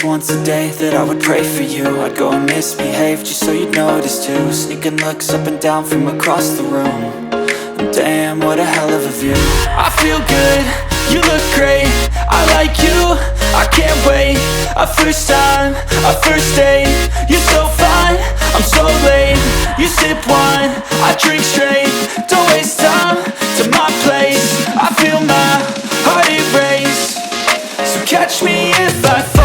once a day that I would pray for you. I'd go and misbehave just so you'd notice too. Sneaking looks up and down from across the room. And damn, what a hell of a view. I feel good, you look great, I like you, I can't wait. A first time, a first date, you're so fine, I'm so late. You sip wine, I drink straight, don't waste time to my place. I feel my heart erase, so catch me if I fall.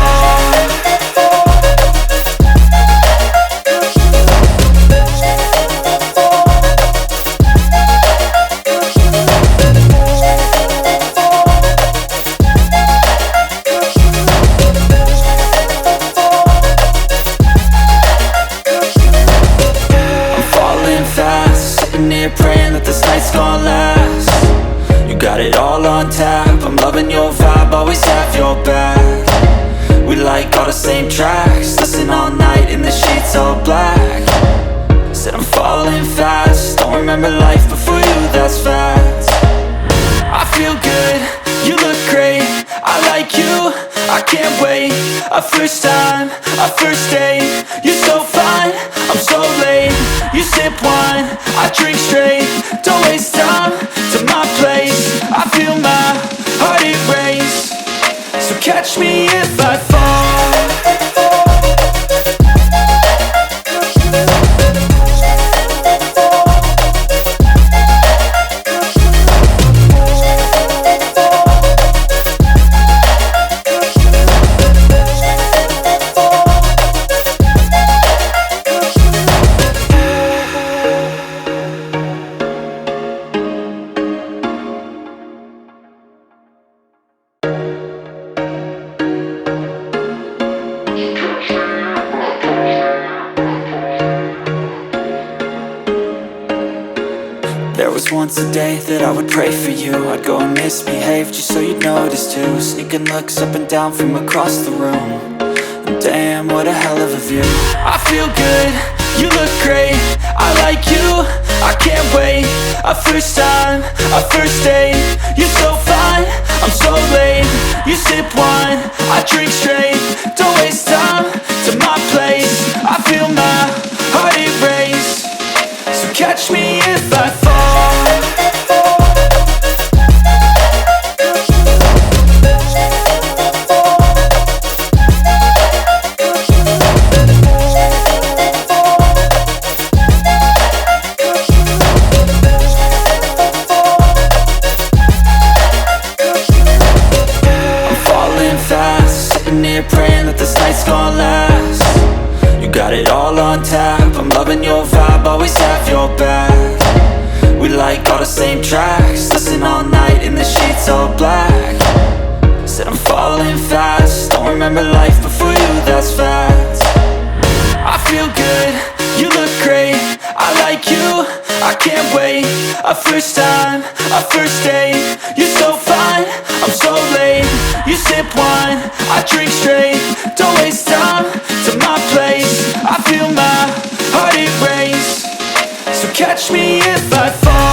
Praying that this night's gonna last. You got it all on tap, I'm loving your vibe, always have your back. We like all the same tracks, listen all night in the sheets all black. Said I'm falling fast, don't remember life before you, that's fact. I feel good, you look great, I like you, I can't wait. A first time, a first date, you're so fine, I'm so late. You sip wine, I drink straight, don't waste time to my place. I feel my heart erase, so catch me if I fall. There was once a day that I would pray for you. I'd go and misbehave just so you'd notice too. Sneaking looks up and down from across the room. And damn, what a hell of a view. I feel good, you look great, I like you, I can't wait. A first time, a first date, you're so fine, I'm so late. You sip wine, I drink straight, don't waste time to my place. I feel my heart erase, so catch me if I fall. Praying that this night's gonna last. You got it all on tap, I'm loving your vibe, always have your back. We like all the same tracks, listen all night in the sheets all black. Said I'm falling fast, don't remember life before you, that's fact. I feel good, you look great, I like you, I can't wait. A first time, a first date, you're so fine, I'm so late. You sip wine, I drink straight, don't waste time to my place. I feel my heart erase, so catch me if I fall.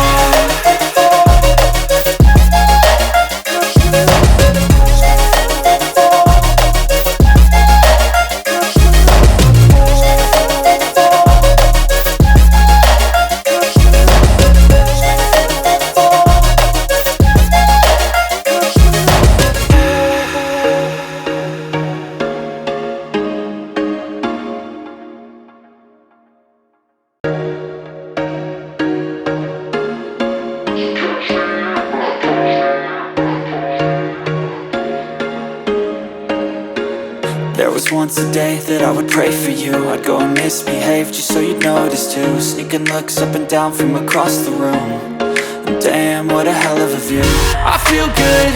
There was once a day that I would pray for you. I'd go and misbehave just so you'd notice too. Sneaking looks up and down from across the room. And damn, what a hell of a view. I feel good,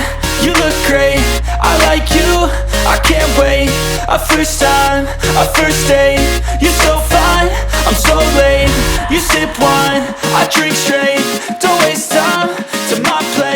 you look great, I like you, I can't wait. A first time, a first date, you're so fine, I'm so late. You sip wine, I drink straight, don't waste time to my place.